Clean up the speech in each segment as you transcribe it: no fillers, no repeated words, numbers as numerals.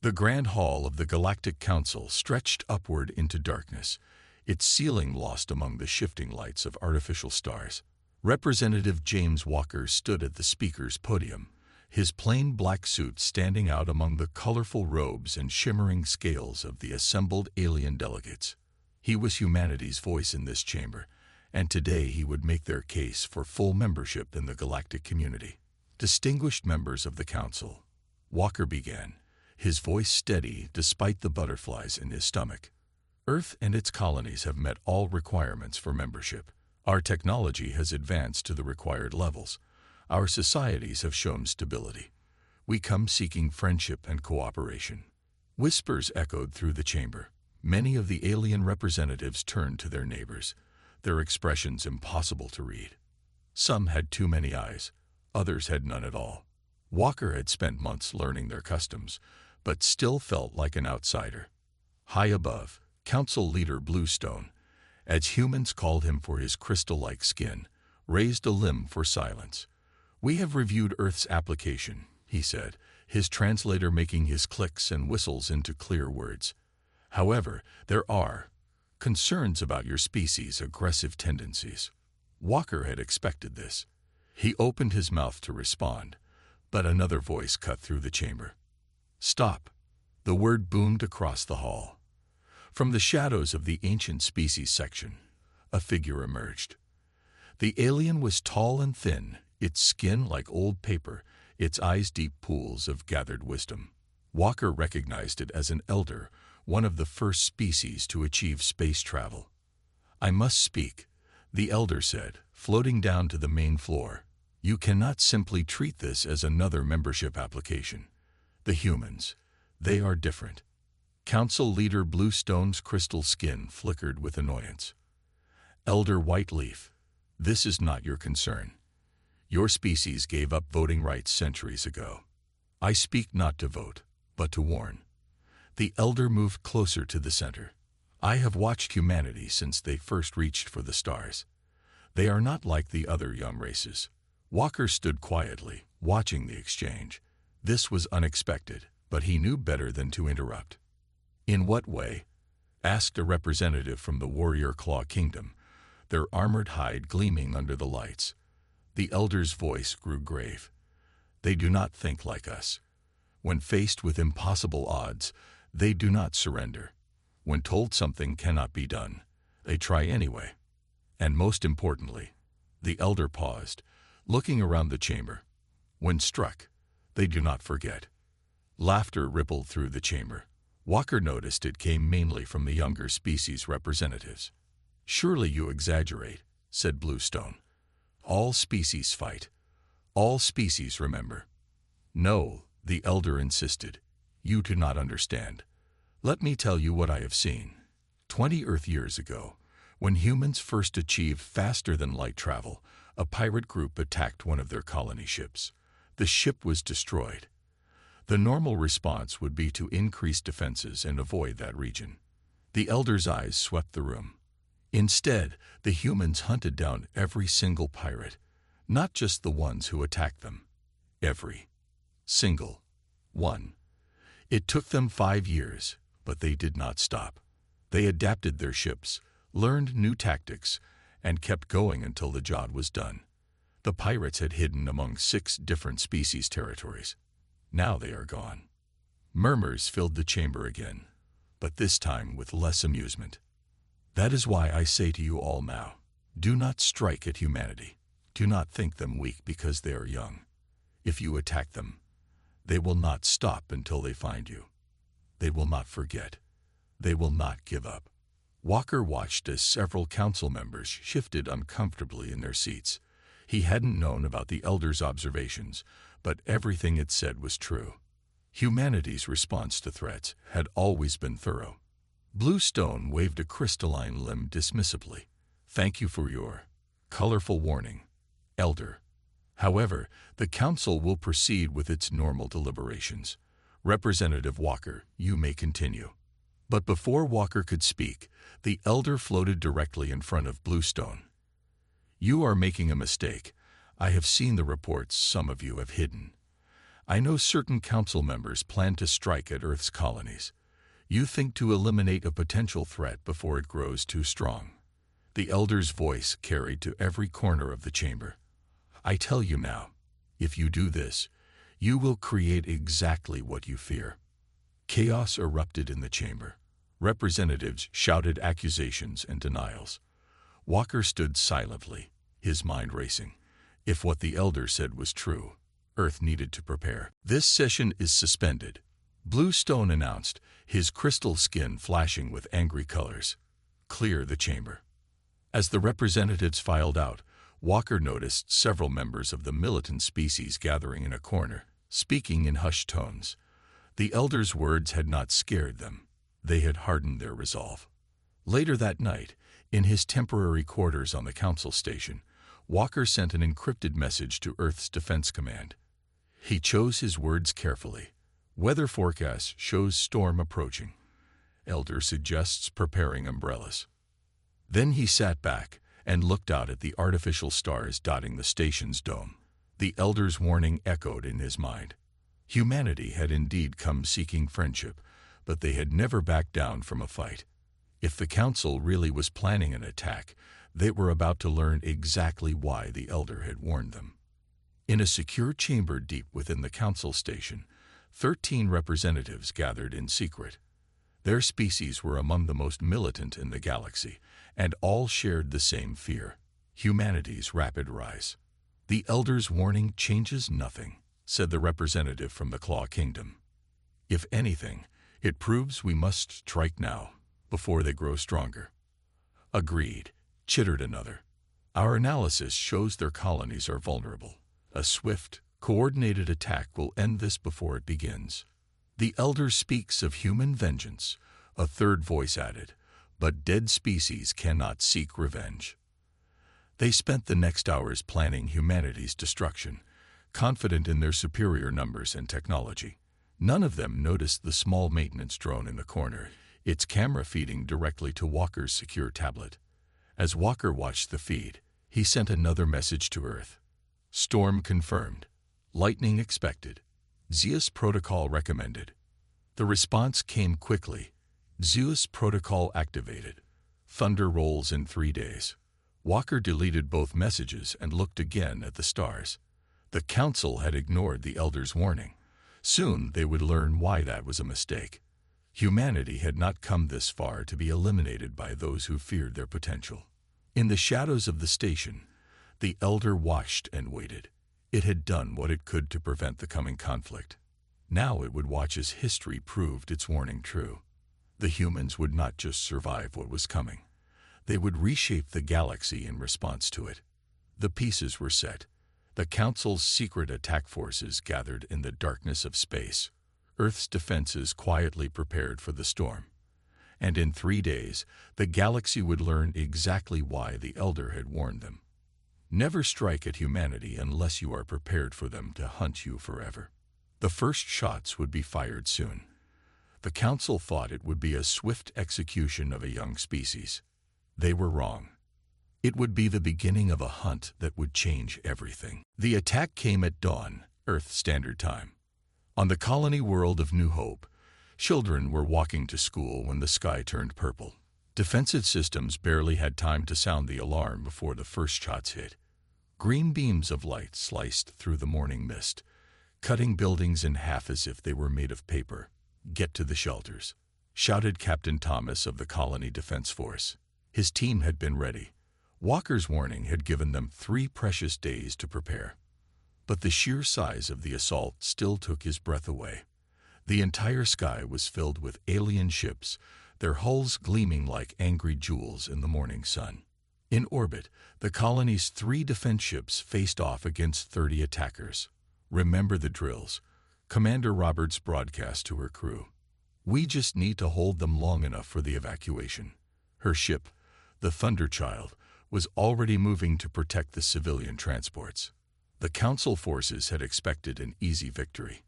The Grand Hall of the Galactic Council stretched upward into darkness, its ceiling lost among the shifting lights of artificial stars. Representative James Walker stood at the speaker's podium, his plain black suit standing out among the colorful robes and shimmering scales of the assembled alien delegates. He was humanity's voice in this chamber, and today he would make their case for full membership in the galactic community. Distinguished members of the council, Walker began, his voice steady despite the butterflies in his stomach. Earth and its colonies have met all requirements for membership. Our technology has advanced to the required levels. Our societies have shown stability. We come seeking friendship and cooperation. Whispers echoed through the chamber. Many of the alien representatives turned to their neighbors, their expressions impossible to read. Some had too many eyes, others had none at all. Walker had spent months learning their customs, but still felt like an outsider. High above, Council Leader Bluestone, as humans called him for his crystal-like skin, raised a limb for silence. "We have reviewed Earth's application," he said, his translator making his clicks and whistles into clear words. "However, there are concerns about your species' aggressive tendencies." Walker had expected this. He opened his mouth to respond, but another voice cut through the chamber. "Stop!" The word boomed across the hall. From the shadows of the ancient species section, a figure emerged. The alien was tall and thin, its skin like old paper, its eyes deep pools of gathered wisdom. Walker recognized it as an elder, one of the first species to achieve space travel. "I must speak," the elder said, floating down to the main floor. "You cannot simply treat this as another membership application. The humans, they are different." Council Leader Bluestone's crystal skin flickered with annoyance. "Elder Whiteleaf, this is not your concern. Your species gave up voting rights centuries ago. I speak not to vote, but to warn." The elder moved closer to the center. "I have watched humanity since they first reached for the stars. They are not like the other young races." Walker stood quietly, watching the exchange. This was unexpected, but he knew better than to interrupt. "In what way?" asked a representative from the Warrior Claw Kingdom, their armored hide gleaming under the lights. The elder's voice grew grave. "They do not think like us. When faced with impossible odds, they do not surrender. When told something cannot be done, they try anyway. And most importantly," the elder paused, looking around the chamber, "when struck, they do not forget." Laughter rippled through the chamber. Walker noticed it came mainly from the younger species representatives. "Surely you exaggerate," said Bluestone. "All species fight. All species remember." "No," the elder insisted. "You do not understand. Let me tell you what I have seen. 20 Earth years ago, when humans first achieved faster-than-light travel, a pirate group attacked one of their colony ships. The ship was destroyed. The normal response would be to increase defenses and avoid that region." The elder's eyes swept the room. Instead, the humans hunted down every single pirate, not just the ones who attacked them. Every single one. It took them 5 years, but they did not stop. They adapted their ships, learned new tactics, and kept going until the job was done. The pirates had hidden among 6 different species territories. Now they are gone. Murmurs filled the chamber again, but this time with less amusement. "That is why I say to you all now, do not strike at humanity. Do not think them weak because they are young. If you attack them, they will not stop until they find you. They will not forget. They will not give up." Walker watched as several council members shifted uncomfortably in their seats. He hadn't known about the elder's observations, but everything it said was true. Humanity's response to threats had always been thorough. Bluestone waved a crystalline limb dismissively. "Thank you for your colorful warning, Elder. However, the council will proceed with its normal deliberations. Representative Walker, you may continue." But before Walker could speak, the elder floated directly in front of Bluestone. "You are making a mistake. I have seen the reports some of you have hidden. I know certain council members plan to strike at Earth's colonies. You think to eliminate a potential threat before it grows too strong. The elder's voice carried to every corner of the chamber. I tell you now, if you do this, you will create exactly what you fear. Chaos erupted in the chamber. Representatives shouted accusations and denials. Walker stood silently, his mind racing. If what the elder said was true, Earth needed to prepare. This session is suspended, Bluestone announced, his crystal skin flashing with angry colors. Clear the chamber. As the representatives filed out, Walker noticed several members of the militant species gathering in a corner, speaking in hushed tones. The elder's words had not scared them. They had hardened their resolve. Later that night, in his temporary quarters on the council station, Walker sent an encrypted message to Earth's Defense Command. He chose his words carefully. Weather forecast shows storm approaching. Elder suggests preparing umbrellas. Then he sat back and looked out at the artificial stars dotting the station's dome. The elder's warning echoed in his mind. Humanity had indeed come seeking friendship, but they had never backed down from a fight. If the council really was planning an attack, they were about to learn exactly why the elder had warned them. In a secure chamber deep within the council station, 13 representatives gathered in secret. Their species were among the most militant in the galaxy, and all shared the same fear: humanity's rapid rise. The elder's warning changes nothing, said the representative from the Claw Kingdom. If anything, it proves we must strike now, before they grow stronger. Agreed, chittered another. Our analysis shows their colonies are vulnerable. A swift, coordinated attack will end this before it begins. The elder speaks of human vengeance, a third voice added, but dead species cannot seek revenge. They spent the next hours planning humanity's destruction, confident in their superior numbers and technology. None of them noticed the small maintenance drone in the corner, its camera feeding directly to Walker's secure tablet. As Walker watched the feed, he sent another message to Earth. Storm confirmed. Lightning expected. Zeus Protocol recommended. The response came quickly. Zeus Protocol activated. Thunder rolls in 3 days. Walker deleted both messages and looked again at the stars. The council had ignored the elder's warning. Soon they would learn why that was a mistake. Humanity had not come this far to be eliminated by those who feared their potential. In the shadows of the station, the elder watched and waited. It had done what it could to prevent the coming conflict. Now it would watch as history proved its warning true. The humans would not just survive what was coming. They would reshape the galaxy in response to it. The pieces were set. The Council's secret attack forces gathered in the darkness of space. Earth's defenses quietly prepared for the storm. And in 3 days, the galaxy would learn exactly why the Elder had warned them. Never strike at humanity unless you are prepared for them to hunt you forever. The first shots would be fired soon. The Council thought it would be a swift execution of a young species. They were wrong. It would be the beginning of a hunt that would change everything. The attack came at dawn, Earth Standard Time. On the colony world of New Hope, children were walking to school when the sky turned purple. Defensive systems barely had time to sound the alarm before the first shots hit. Green beams of light sliced through the morning mist, cutting buildings in half as if they were made of paper. "Get to the shelters," shouted Captain Thomas of the Colony Defense Force. His team had been ready. Walker's warning had given them 3 precious days to prepare. But the sheer size of the assault still took his breath away. The entire sky was filled with alien ships, their hulls gleaming like angry jewels in the morning sun. In orbit, the colony's 3 defense ships faced off against 30 attackers. "Remember the drills," Commander Roberts broadcast to her crew. "We just need to hold them long enough for the evacuation." Her ship, the Thunderchild, was already moving to protect the civilian transports. The Council forces had expected an easy victory.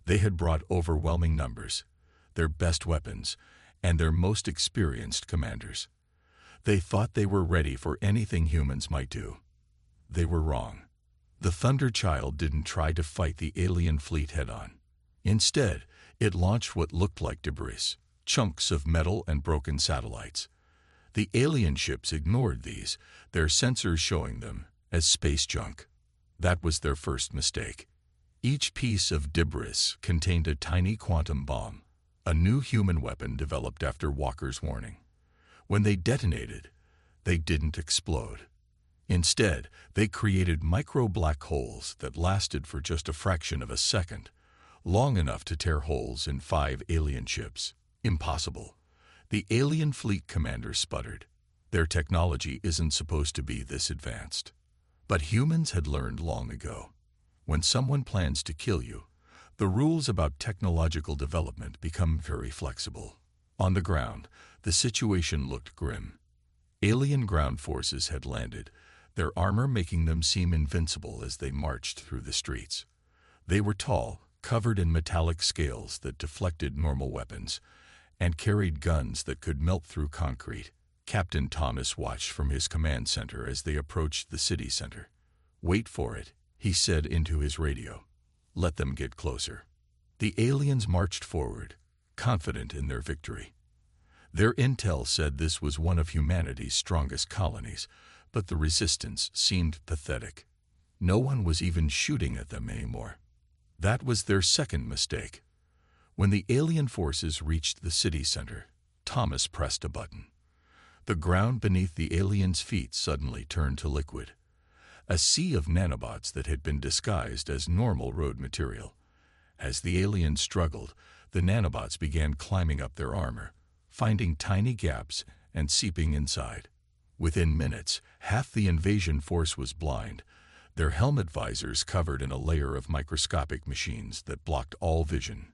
They had brought overwhelming numbers, their best weapons, and their most experienced commanders. They thought they were ready for anything humans might do. They were wrong. The Thunder Child didn't try to fight the alien fleet head-on. Instead, it launched what looked like debris, chunks of metal and broken satellites. The alien ships ignored these, their sensors showing them as space junk. That was their first mistake. Each piece of debris contained a tiny quantum bomb, a new human weapon developed after Walker's warning. When they detonated, they didn't explode. Instead, they created micro-black holes that lasted for just a fraction of a second, long enough to tear holes in 5 alien ships. Impossible. The alien fleet commander sputtered. Their technology isn't supposed to be this advanced. But humans had learned long ago. When someone plans to kill you, the rules about technological development become very flexible. On the ground, the situation looked grim. Alien ground forces had landed, their armor making them seem invincible as they marched through the streets. They were tall, covered in metallic scales that deflected normal weapons, and carried guns that could melt through concrete. Captain Thomas watched from his command center as they approached the city center. "Wait for it," he said into his radio. "Let them get closer." The aliens marched forward, confident in their victory. Their intel said this was one of humanity's strongest colonies, but the resistance seemed pathetic. No one was even shooting at them anymore. That was their second mistake. When the alien forces reached the city center, Thomas pressed a button. The ground beneath the aliens' feet suddenly turned to liquid, a sea of nanobots that had been disguised as normal road material. As the aliens struggled, the nanobots began climbing up their armor, finding tiny gaps and seeping inside. Within minutes, half the invasion force was blind, their helmet visors covered in a layer of microscopic machines that blocked all vision.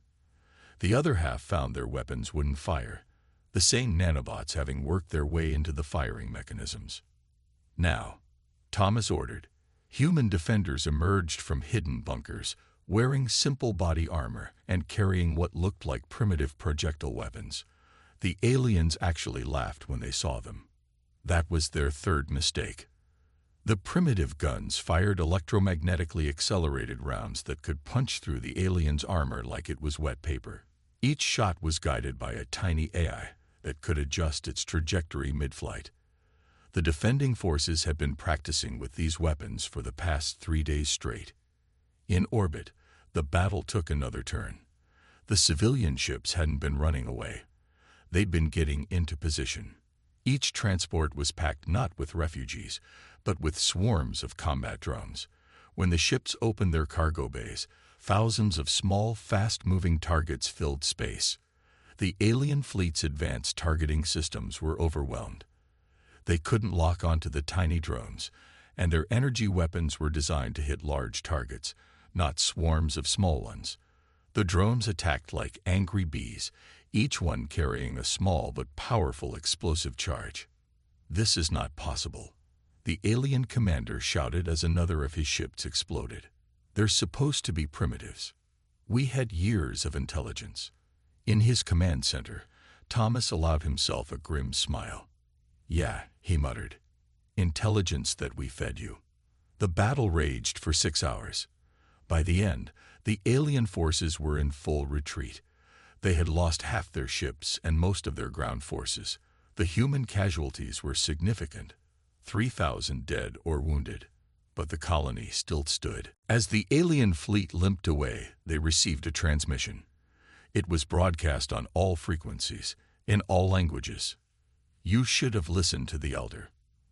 The other half found their weapons wouldn't fire, the same nanobots having worked their way into the firing mechanisms. "Now," Thomas ordered. Human defenders emerged from hidden bunkers, wearing simple body armor and carrying what looked like primitive projectile weapons. The aliens actually laughed when they saw them. That was their third mistake. The primitive guns fired electromagnetically accelerated rounds that could punch through the aliens' armor like it was wet paper. Each shot was guided by a tiny AI that could adjust its trajectory mid-flight. The defending forces had been practicing with these weapons for the past 3 days straight. In orbit, the battle took another turn. The civilian ships hadn't been running away. They'd been getting into position. Each transport was packed not with refugees, but with swarms of combat drones. When the ships opened their cargo bays, thousands of small, fast-moving targets filled space. The alien fleet's advanced targeting systems were overwhelmed. They couldn't lock onto the tiny drones, and their energy weapons were designed to hit large targets, not swarms of small ones. The drones attacked like angry bees, each one carrying a small but powerful explosive charge. "This is not possible," the alien commander shouted as another of his ships exploded. "They're supposed to be primitives. We had years of intelligence." In his command center, Thomas allowed himself a grim smile. "Yeah," he muttered. "Intelligence that we fed you." The battle raged for 6 hours. By the end, the alien forces were in full retreat. They had lost half their ships and most of their ground forces. The human casualties were significant, 3,000 dead or wounded. But the colony still stood. As the alien fleet limped away, they received a transmission. It was broadcast on all frequencies, in all languages. "You should have listened to the elder.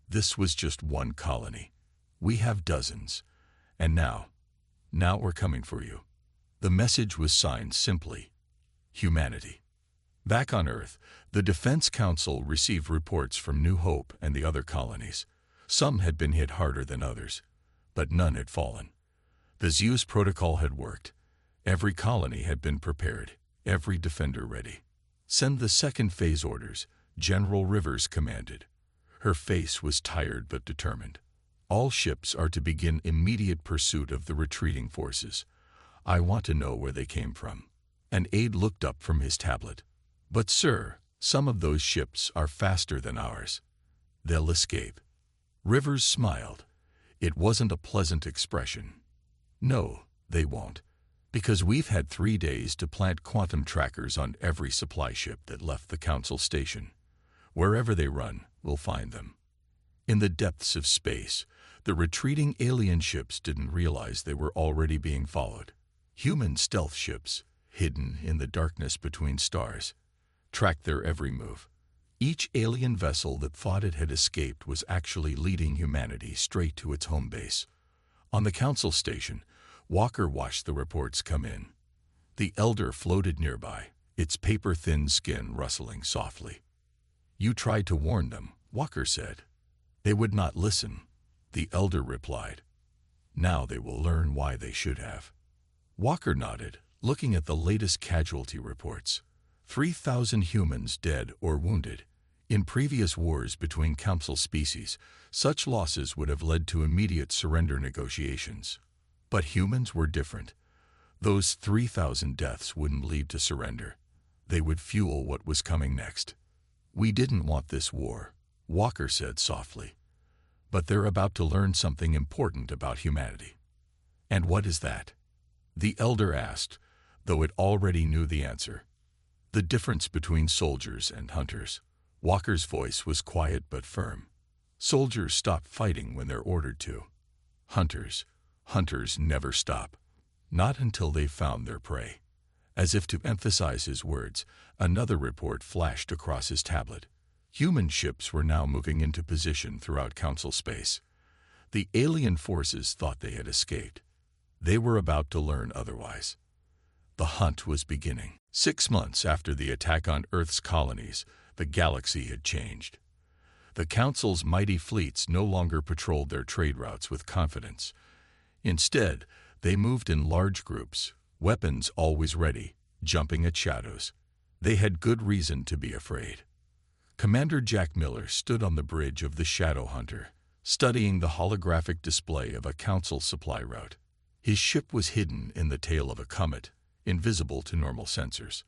This was just one colony. We have dozens. And now we're coming for you." The message was signed simply, "Humanity." Back on Earth, the Defense Council received reports from New Hope and the other colonies. Some had been hit harder than others, but none had fallen. The Zeus protocol had worked. Every colony had been prepared, every defender ready. "Send the second phase orders," General Rivers commanded. Her face was tired but determined. "All ships are to begin immediate pursuit of the retreating forces. I want to know where they came from." An aide looked up from his tablet. "But sir, some of those ships are faster than ours. They'll escape." Rivers smiled. It wasn't a pleasant expression. No, they won't, because we've had 3 days to plant quantum trackers on every supply ship that left the Council station. Wherever they run, we'll find them. In the depths of space, the retreating alien ships didn't realize they were already being followed. Human stealth ships, hidden in the darkness between stars, tracked their every move. Each alien vessel that thought it had escaped was actually leading humanity straight to its home base. On the Council station, Walker watched the reports come in. The Elder floated nearby, its paper-thin skin rustling softly. "You tried to warn them," Walker said. "They would not listen," the Elder replied. "Now they will learn why they should have." Walker nodded, looking at the latest casualty reports. 3,000 humans dead or wounded. In previous wars between Council species, such losses would have led to immediate surrender negotiations. But humans were different. Those 3,000 deaths wouldn't lead to surrender. They would fuel what was coming next. "We didn't want this war," Walker said softly. "But they're about to learn something important about humanity." "And what is that?" the Elder asked, though it already knew the answer. "The difference between soldiers and hunters." Walker's voice was quiet but firm. "Soldiers stop fighting when they're ordered to. Hunters never stop. Not until they've found their prey." As if to emphasize his words, another report flashed across his tablet. Human ships were now moving into position throughout Council space. The alien forces thought they had escaped. They were about to learn otherwise. The hunt was beginning. 6 months after the attack on Earth's colonies, the galaxy had changed. The Council's mighty fleets no longer patrolled their trade routes with confidence. Instead, they moved in large groups, weapons always ready, jumping at shadows. They had good reason to be afraid. Commander Jack Miller stood on the bridge of the Shadow Hunter, studying the holographic display of a Council supply route. His ship was hidden in the tail of a comet, invisible to normal sensors.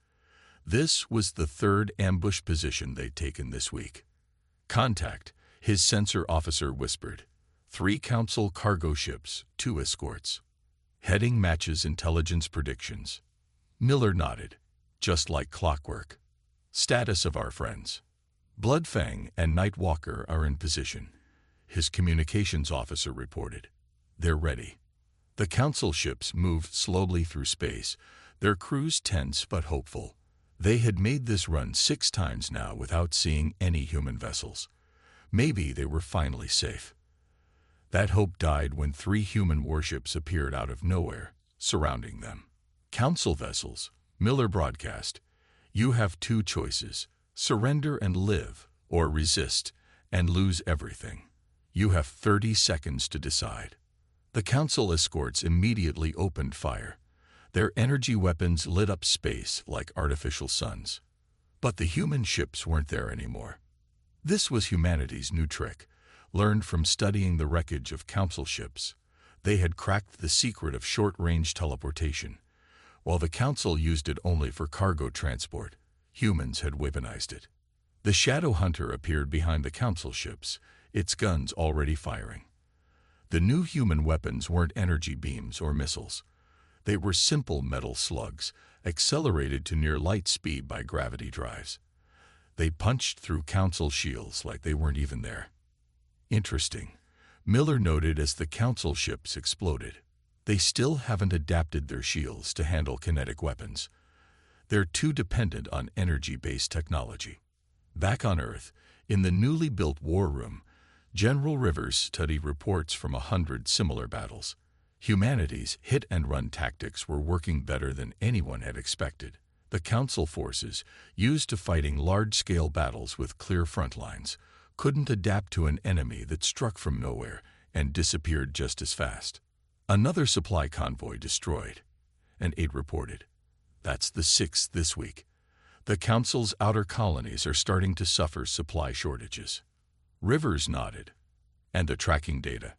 This was the 3rd ambush position they'd taken this week. "Contact," his sensor officer whispered. 3 Council cargo ships, 2 escorts. "Heading matches intelligence predictions." Miller nodded, just like clockwork. "Status of our friends." "Bloodfang and Nightwalker are in position," his communications officer reported. "They're ready." The Council ships moved slowly through space, their crews tense but hopeful. They had made this run 6 times now without seeing any human vessels. Maybe they were finally safe. That hope died when 3 human warships appeared out of nowhere, surrounding them. "Council vessels," Miller broadcast. "You have 2 choices: surrender and live, or resist and lose everything. You have 30 seconds to decide." The Council escorts immediately opened fire. Their energy weapons lit up space like artificial suns. But the human ships weren't there anymore. This was humanity's new trick, learned from studying the wreckage of Council ships. They had cracked the secret of short-range teleportation. While the Council used it only for cargo transport, humans had weaponized it. The Shadow Hunter appeared behind the Council ships, its guns already firing. The new human weapons weren't energy beams or missiles. They were simple metal slugs, accelerated to near light speed by gravity drives. They punched through Council shields like they weren't even there. "Interesting," Miller noted as the Council ships exploded. "They still haven't adapted their shields to handle kinetic weapons. They're too dependent on energy-based technology." Back on Earth, in the newly built war room, General Rivers studied reports from 100 similar battles. Humanity's hit-and-run tactics were working better than anyone had expected. The Council forces, used to fighting large-scale battles with clear front lines, couldn't adapt to an enemy that struck from nowhere and disappeared just as fast. "Another supply convoy destroyed," an aide reported. "That's the 6th this week. The Council's outer colonies are starting to suffer supply shortages." Rivers nodded. "And the tracking data.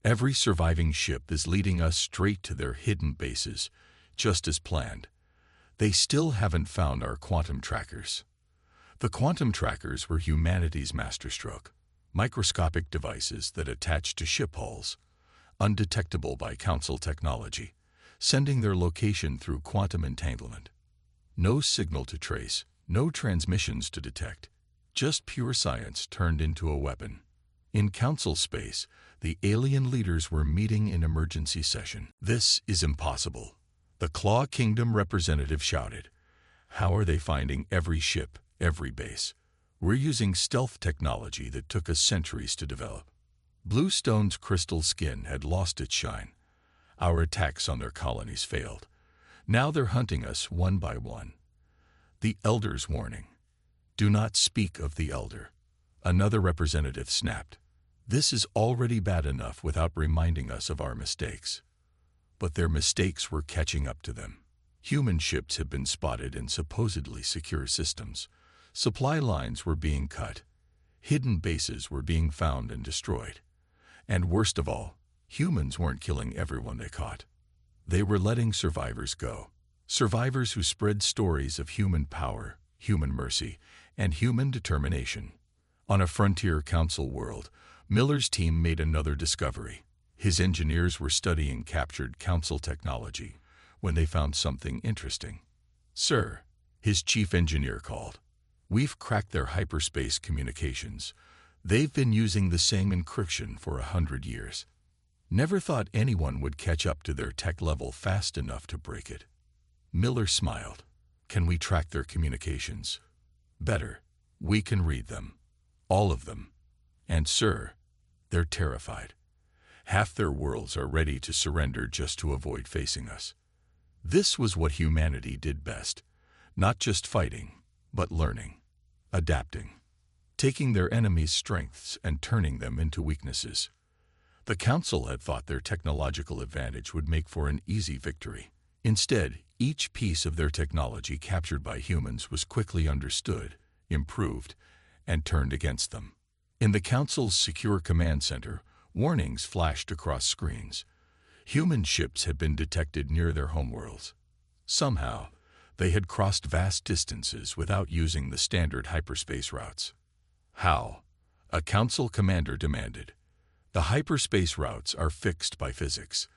Every surviving ship is leading us straight to their hidden bases, just as planned. They still haven't found our quantum trackers." The quantum trackers were humanity's masterstroke, microscopic devices that attached to ship hulls. undetectable by Council technology, sending their location through quantum entanglement. No signal to trace, no transmissions to detect, just pure science turned into a weapon. In Council space, the alien leaders were meeting in emergency session. "This is impossible," the Claw Kingdom representative shouted. "How are they finding every ship, every base? We're using stealth technology that took us centuries to develop." Bluestone's crystal skin had lost its shine. "Our attacks on their colonies failed. Now they're hunting us one by one." The Elder's warning. "Do not speak of the Elder," another representative snapped. "This is already bad enough without reminding us of our mistakes." But their mistakes were catching up to them. Human ships had been spotted in supposedly secure systems. Supply lines were being cut. Hidden bases were being found and destroyed. And worst of all, humans weren't killing everyone they caught. They were letting survivors go. Survivors who spread stories of human power, human mercy, and human determination. On a Frontier Council world, Miller's team made another discovery. His engineers were studying captured Council technology when they found something interesting. "Sir," his chief engineer called, "we've cracked their hyperspace communications. They've been using the same encryption for 100 years. Never thought anyone would catch up to their tech level fast enough to break it." Miller smiled. "Can we track their communications?" "Better. We can read them. All of them. And sir, they're terrified. Half their worlds are ready to surrender just to avoid facing us." This was what humanity did best. Not just fighting, but learning, adapting, taking their enemies' strengths and turning them into weaknesses. The Council had thought their technological advantage would make for an easy victory. Instead, each piece of their technology captured by humans was quickly understood, improved, and turned against them. In the Council's secure command center, warnings flashed across screens. Human ships had been detected near their homeworlds. Somehow, they had crossed vast distances without using the standard hyperspace routes. "How?" a Council commander demanded. "The hyperspace routes are fixed by physics.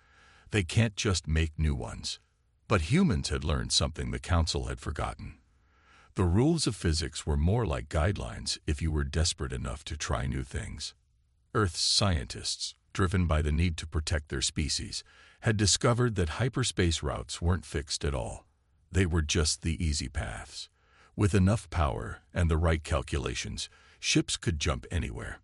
They can't just make new ones." But humans had learned something the Council had forgotten. The rules of physics were more like guidelines if you were desperate enough to try new things. Earth's scientists, driven by the need to protect their species, had discovered that hyperspace routes weren't fixed at all. They were just the easy paths. With enough power and the right calculations, ships could jump anywhere.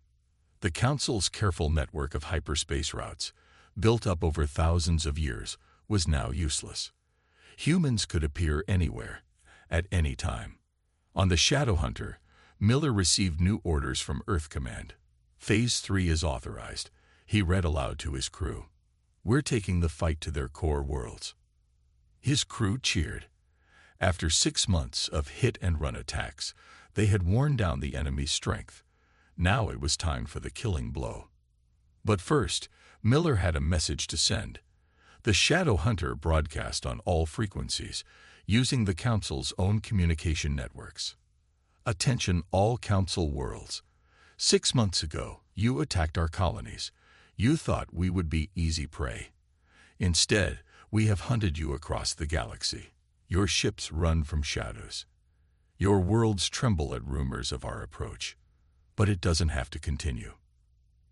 The Council's careful network of hyperspace routes, built up over thousands of years, was now useless. Humans could appear anywhere, at any time. On the Shadowhunter, Miller received new orders from Earth Command. "Phase 3 is authorized," he read aloud to his crew. "We're taking the fight to their core worlds." His crew cheered. After 6 months of hit-and-run attacks, they had worn down the enemy's strength. Now it was time for the killing blow. But first, Miller had a message to send. The Shadowhunter broadcast on all frequencies, using the Council's own communication networks. "Attention all Council worlds. 6 months ago, you attacked our colonies. You thought we would be easy prey. Instead, we have hunted you across the galaxy. Your ships run from shadows. Your worlds tremble at rumors of our approach. But it doesn't have to continue."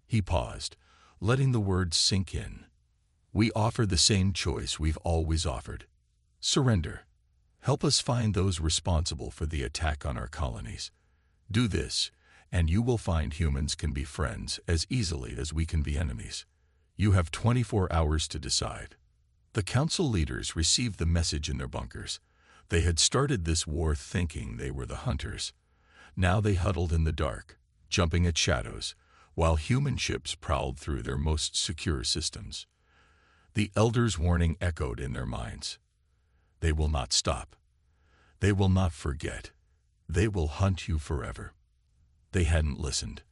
He paused, letting the words sink in. "We offer the same choice we've always offered. Surrender. Help us find those responsible for the attack on our colonies. Do this, and you will find humans can be friends as easily as we can be enemies. You have 24 hours to decide." The Council leaders received the message in their bunkers. They had started this war thinking they were the hunters. Now they huddled in the dark, jumping at shadows, while human ships prowled through their most secure systems. The Elder's warning echoed in their minds. They will not stop. They will not forget. They will hunt you forever. They hadn't listened.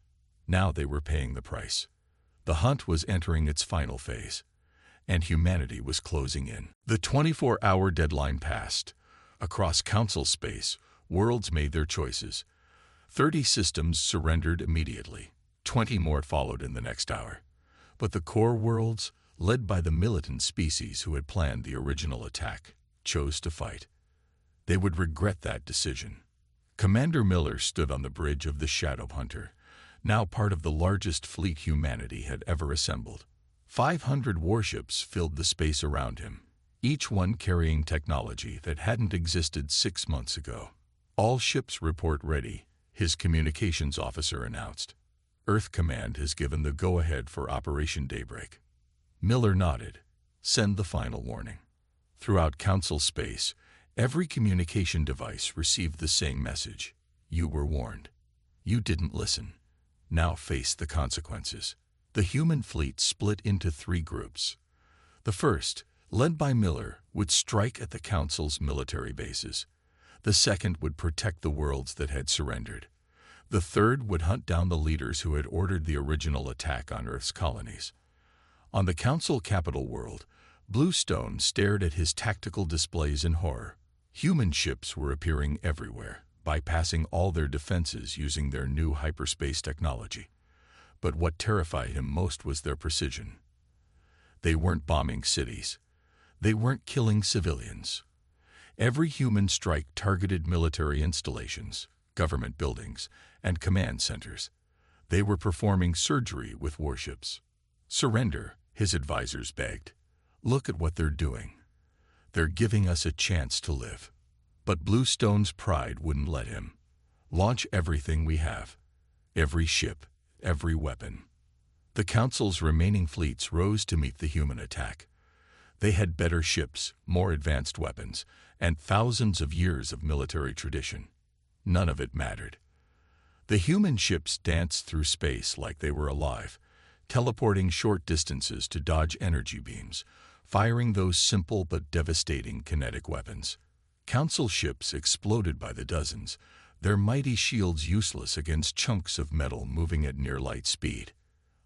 Now they were paying the price. The hunt was entering its final phase, and humanity was closing in. The 24-hour deadline passed. Across Council space, worlds made their choices. 30 systems surrendered immediately. 20 more followed in the next hour. But the core worlds, led by the militant species who had planned the original attack, chose to fight. They would regret that decision. Commander Miller stood on the bridge of the Shadow Hunter, now part of the largest fleet humanity had ever assembled. 500 warships filled the space around him, each one carrying technology that hadn't existed 6 months ago. All ships report ready, his communications officer announced. Earth Command has given the go-ahead for Operation Daybreak. Miller nodded. Send the final warning. Throughout Council space, every communication device received the same message. You were warned. You didn't listen. Now face the consequences. The human fleet split into 3 groups. The first, led by Miller, would strike at the Council's military bases. The second would protect the worlds that had surrendered. The third would hunt down the leaders who had ordered the original attack on Earth's colonies. On the Council capital world, Bluestone stared at his tactical displays in horror. Human ships were appearing everywhere, bypassing all their defenses using their new hyperspace technology. But what terrified him most was their precision. They weren't bombing cities. They weren't killing civilians. Every human strike targeted military installations, government buildings, and command centers. They were performing surgery with warships. Surrender, his advisors begged. Look at what they're doing. They're giving us a chance to live. But Bluestone's pride wouldn't let him. Launch everything we have. Every ship, every weapon. The Council's remaining fleets rose to meet the human attack. They had better ships, more advanced weapons, and thousands of years of military tradition. None of it mattered. The human ships danced through space like they were alive, teleporting short distances to dodge energy beams, firing those simple but devastating kinetic weapons. Council ships exploded by the dozens, their mighty shields useless against chunks of metal moving at near light speed.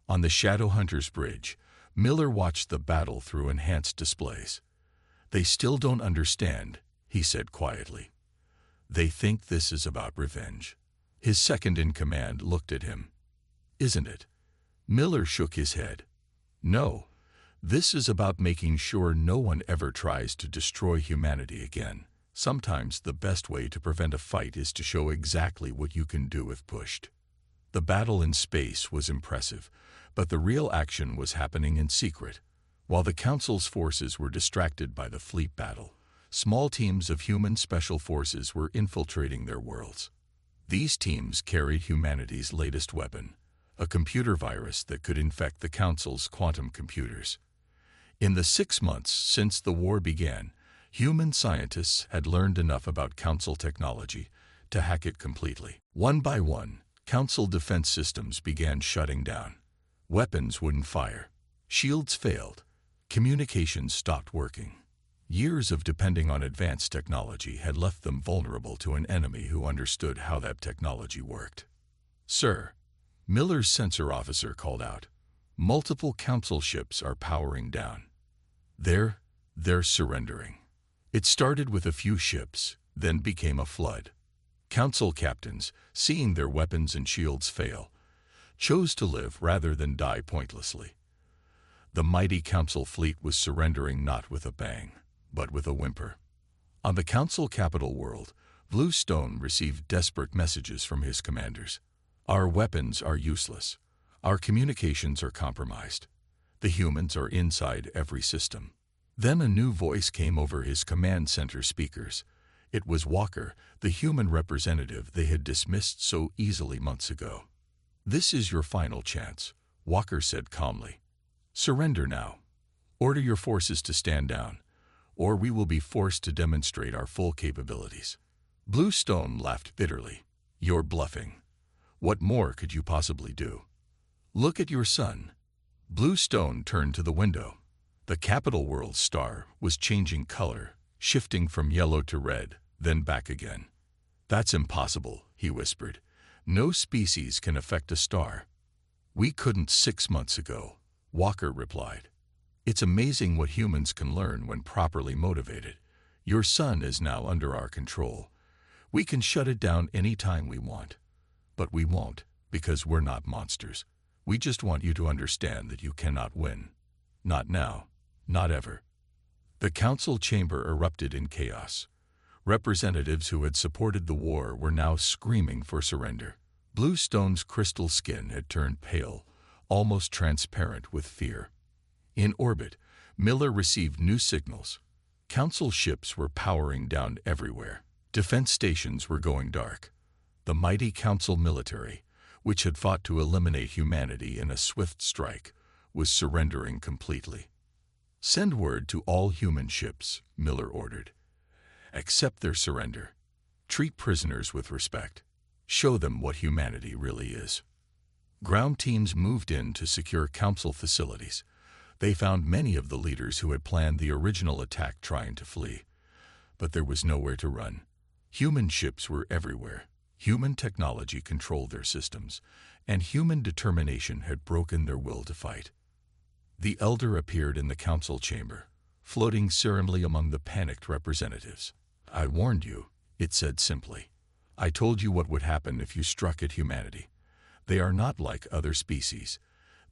On the Shadow Hunter's bridge, Miller watched the battle through enhanced displays. They still don't understand, he said quietly. They think this is about revenge. His second-in-command looked at him. Isn't it? Miller shook his head. No, this is about making sure no one ever tries to destroy humanity again. Sometimes the best way to prevent a fight is to show exactly what you can do if pushed. The battle in space was impressive, but the real action was happening in secret. While the Council's forces were distracted by the fleet battle, small teams of human special forces were infiltrating their worlds. These teams carried humanity's latest weapon, a computer virus that could infect the Council's quantum computers. In the 6 months since the war began, human scientists had learned enough about Council technology to hack it completely. One by one, Council defense systems began shutting down. Weapons wouldn't fire. Shields failed. Communications stopped working. Years of depending on advanced technology had left them vulnerable to an enemy who understood how that technology worked. Sir, Miller's sensor officer called out. Multiple Council ships are powering down. They're surrendering. It started with a few ships, then became a flood. Council captains, seeing their weapons and shields fail, chose to live rather than die pointlessly. The mighty Council fleet was surrendering not with a bang, but with a whimper. On the Council capital world, Bluestone received desperate messages from his commanders. Our weapons are useless. Our communications are compromised. The humans are inside every system. Then a new voice came over his command center speakers. It was Walker, the human representative they had dismissed so easily months ago. This is your final chance, Walker said calmly. Surrender now. Order your forces to stand down, or we will be forced to demonstrate our full capabilities. Bluestone laughed bitterly. You're bluffing. What more could you possibly do? Look at your son. Bluestone turned to the window. The capital world's star was changing color, shifting from yellow to red, then back again. That's impossible, he whispered. No species can affect a star. We couldn't 6 months ago, Walker replied. It's amazing what humans can learn when properly motivated. Your son is now under our control. We can shut it down any time we want. But we won't, because we're not monsters. We just want you to understand that you cannot win. Not now. Not ever. The council chamber erupted in chaos. Representatives who had supported the war were now screaming for surrender. Bluestone's crystal skin had turned pale, almost transparent with fear. In orbit, Miller received new signals. Council ships were powering down everywhere. Defense stations were going dark. The mighty Council military, which had fought to eliminate humanity in a swift strike, was surrendering completely. "Send word to all human ships," Miller ordered. "Accept their surrender. Treat prisoners with respect. Show them what humanity really is." Ground teams moved in to secure Council facilities. They found many of the leaders who had planned the original attack trying to flee. But there was nowhere to run. Human ships were everywhere. Human technology controlled their systems, and human determination had broken their will to fight. The Elder appeared in the council chamber, floating serenely among the panicked representatives. "I warned you," it said simply. "I told you what would happen if you struck at humanity. They are not like other species.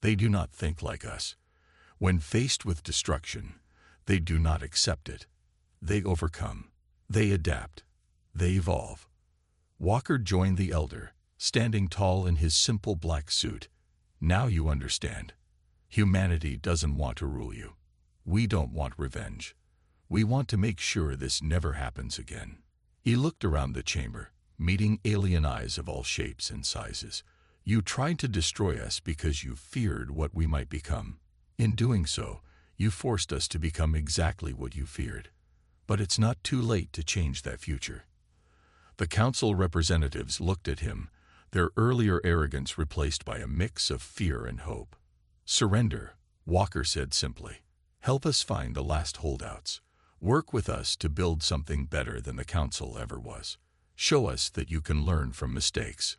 They do not think like us. When faced with destruction, they do not accept it. They overcome. They adapt. They evolve." Walker joined the Elder, standing tall in his simple black suit. "Now you understand. Humanity doesn't want to rule you. We don't want revenge. We want to make sure this never happens again." He looked around the chamber, meeting alien eyes of all shapes and sizes. "You tried to destroy us because you feared what we might become. In doing so, you forced us to become exactly what you feared. But it's not too late to change that future." The council representatives looked at him, their earlier arrogance replaced by a mix of fear and hope. "Surrender," Walker said simply. "Help us find the last holdouts. Work with us to build something better than the council ever was. Show us that you can learn from mistakes."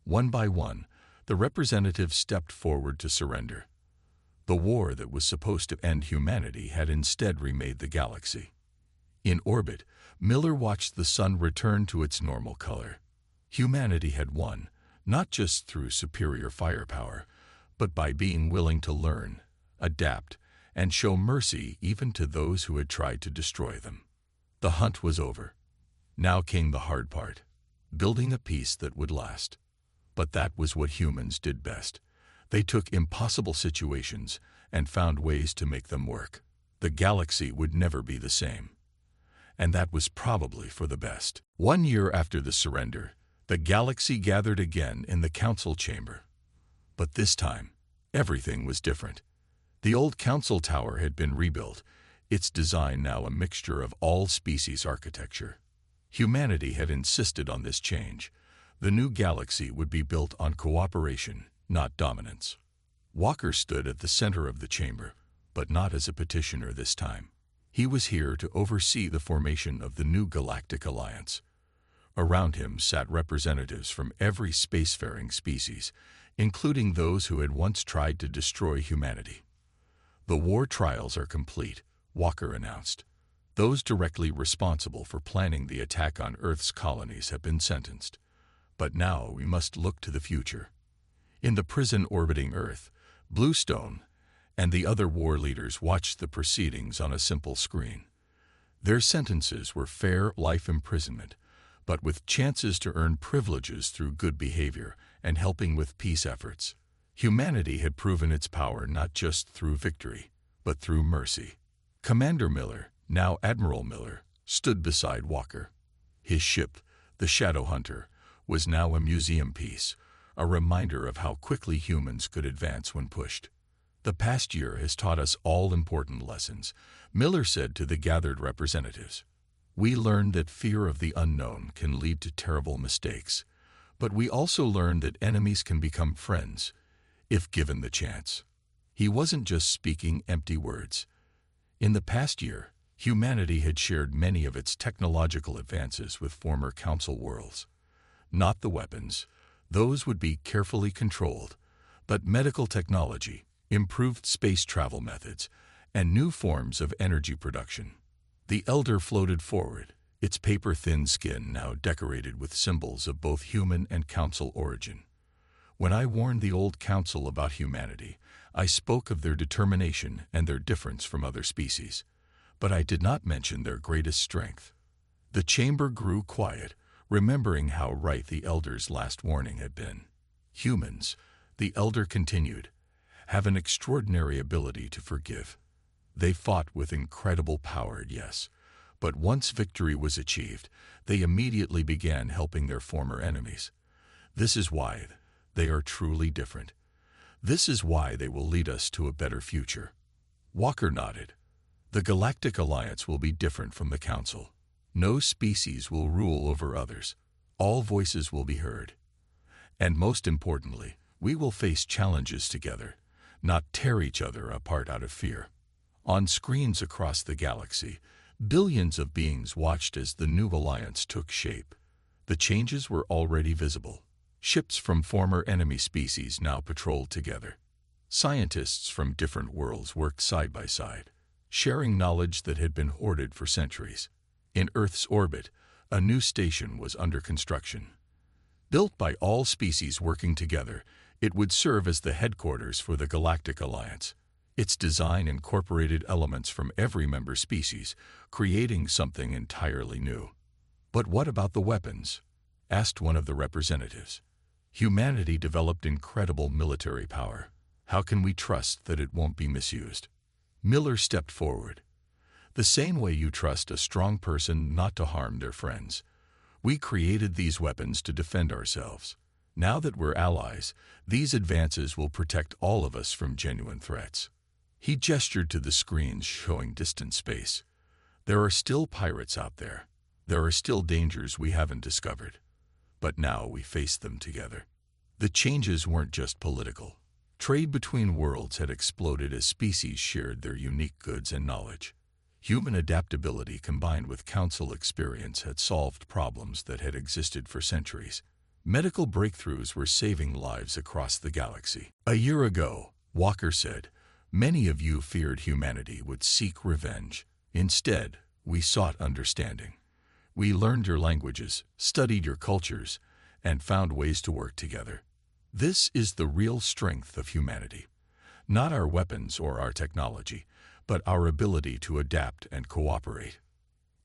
One by one, the representatives stepped forward to surrender. The war that was supposed to end humanity had instead remade the galaxy. In orbit, Miller watched the sun return to its normal color. Humanity had won, not just through superior firepower, but by being willing to learn, adapt, and show mercy even to those who had tried to destroy them. The hunt was over. Now came the hard part, building a peace that would last. But that was what humans did best. They took impossible situations and found ways to make them work. The galaxy would never be the same. And that was probably for the best. 1 year after the surrender, the galaxy gathered again in the council chamber. But this time, everything was different. The old council tower had been rebuilt, its design now a mixture of all species architecture. Humanity had insisted on this change. The new galaxy would be built on cooperation, not dominance. Walker stood at the center of the chamber, but not as a petitioner this time. He was here to oversee the formation of the new Galactic Alliance. Around him sat representatives from every spacefaring species, including those who had once tried to destroy humanity. "The war trials are complete," Walker announced. "Those directly responsible for planning the attack on Earth's colonies have been sentenced. But now we must look to the future." In the prison orbiting Earth, Bluestone and the other war leaders watched the proceedings on a simple screen. Their sentences were fair life imprisonment, but with chances to earn privileges through good behavior and helping with peace efforts. Humanity had proven its power not just through victory, but through mercy. Commander Miller, now Admiral Miller, stood beside Walker. His ship, the Shadow Hunter, was now a museum piece, a reminder of how quickly humans could advance when pushed. "The past year has taught us all important lessons," Miller said to the gathered representatives. "We learned that fear of the unknown can lead to terrible mistakes, but we also learned that enemies can become friends, if given the chance." He wasn't just speaking empty words. In the past year, humanity had shared many of its technological advances with former Council worlds. Not the weapons, those would be carefully controlled, but medical technology, improved space travel methods, and new forms of energy production. The Elder floated forward, its paper-thin skin now decorated with symbols of both human and council origin. When I warned the old council about humanity, I spoke of their determination and their difference from other species. But I did not mention their greatest strength. The chamber grew quiet, remembering how right the elder's last warning had been. Humans, the elder continued, have an extraordinary ability to forgive. They fought with incredible power, yes, but once victory was achieved, they immediately began helping their former enemies. This is why they are truly different. This is why they will lead us to a better future. Walker nodded. The Galactic Alliance will be different from the Council. No species will rule over others. All voices will be heard. And most importantly, we will face challenges together, not tear each other apart out of fear. On screens across the galaxy, billions of beings watched as the new alliance took shape. The changes were already visible. Ships from former enemy species now patrolled together. Scientists from different worlds worked side by side, sharing knowledge that had been hoarded for centuries. In Earth's orbit, a new station was under construction. Built by all species working together, it would serve as the headquarters for the Galactic Alliance. Its design incorporated elements from every member species, creating something entirely new. "But what about the weapons?" asked one of the representatives. "Humanity developed incredible military power. How can we trust that it won't be misused?" Miller stepped forward. "The same way you trust a strong person not to harm their friends. We created these weapons to defend ourselves. Now that we're allies, these advances will protect all of us from genuine threats." He gestured to the screens showing distant space. "There are still pirates out there. There are still dangers we haven't discovered. But now we face them together." The changes weren't just political. Trade between worlds had exploded as species shared their unique goods and knowledge. Human adaptability combined with council experience had solved problems that had existed for centuries. Medical breakthroughs were saving lives across the galaxy. "A year ago," Walker said, "many of you feared humanity would seek revenge. Instead, we sought understanding. We learned your languages, studied your cultures, and found ways to work together. This is the real strength of humanity. Not our weapons or our technology, but our ability to adapt and cooperate."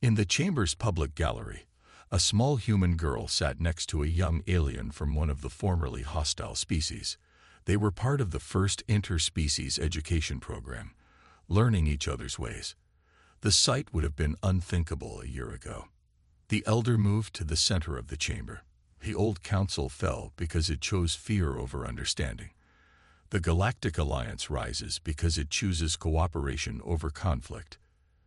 In the chamber's public gallery, a small human girl sat next to a young alien from one of the formerly hostile species. They were part of the first interspecies education program, learning each other's ways. The sight would have been unthinkable a year ago. The elder moved to the center of the chamber. The old council fell because it chose fear over understanding. The Galactic Alliance rises because it chooses cooperation over conflict.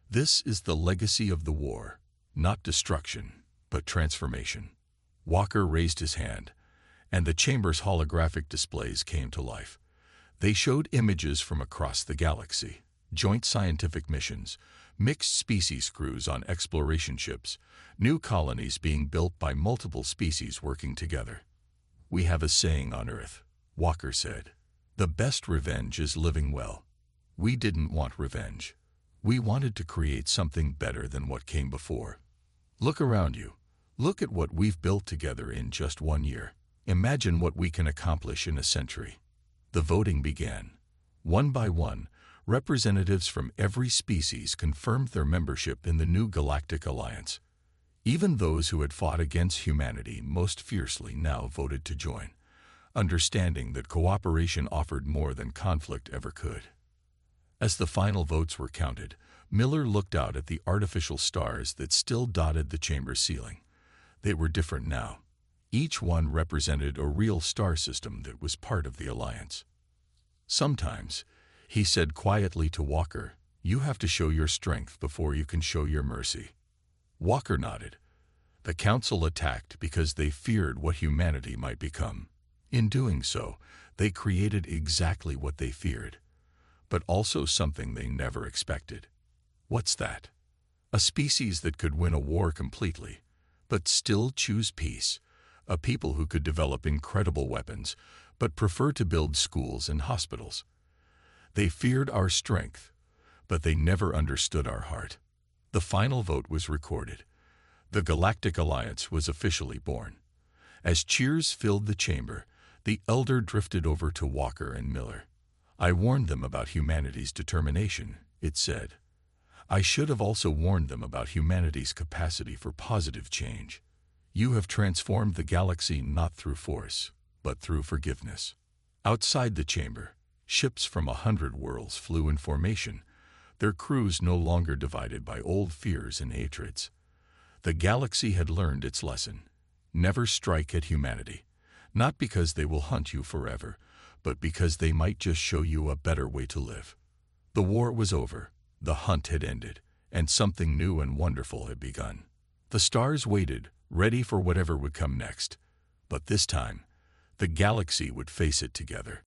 This is the legacy of the war, not destruction, but transformation. Walker raised his hand, and the chamber's holographic displays came to life. They showed images from across the galaxy, joint scientific missions, mixed species crews on exploration ships, new colonies being built by multiple species working together. "We have a saying on Earth," Walker said. "The best revenge is living well." We didn't want revenge. We wanted to create something better than what came before. Look around you. Look at what we've built together in just 1 year. Imagine what we can accomplish in a century. The voting began. One by one, representatives from every species confirmed their membership in the new Galactic Alliance. Even those who had fought against humanity most fiercely now voted to join, understanding that cooperation offered more than conflict ever could. As the final votes were counted, Miller looked out at the artificial stars that still dotted the chamber's ceiling. They were different now. Each one represented a real star system that was part of the Alliance. "Sometimes," he said quietly to Walker, "you have to show your strength before you can show your mercy." Walker nodded. The Council attacked because they feared what humanity might become. In doing so, they created exactly what they feared, but also something they never expected. What's that? A species that could win a war completely, but still choose peace. A people who could develop incredible weapons, but prefer to build schools and hospitals. They feared our strength, but they never understood our heart. The final vote was recorded. The Galactic Alliance was officially born. As cheers filled the chamber, The elder drifted over to Walker and Miller. "I warned them about humanity's determination," it said. "I should have also warned them about humanity's capacity for positive change. You have transformed the galaxy not through force, but through forgiveness." Outside the chamber, ships from 100 worlds flew in formation, their crews no longer divided by old fears and hatreds. The galaxy had learned its lesson. Never strike at humanity, not because they will hunt you forever, but because they might just show you a better way to live. The war was over, the hunt had ended, and something new and wonderful had begun. The stars waited, ready for whatever would come next. But this time, the galaxy would face it together.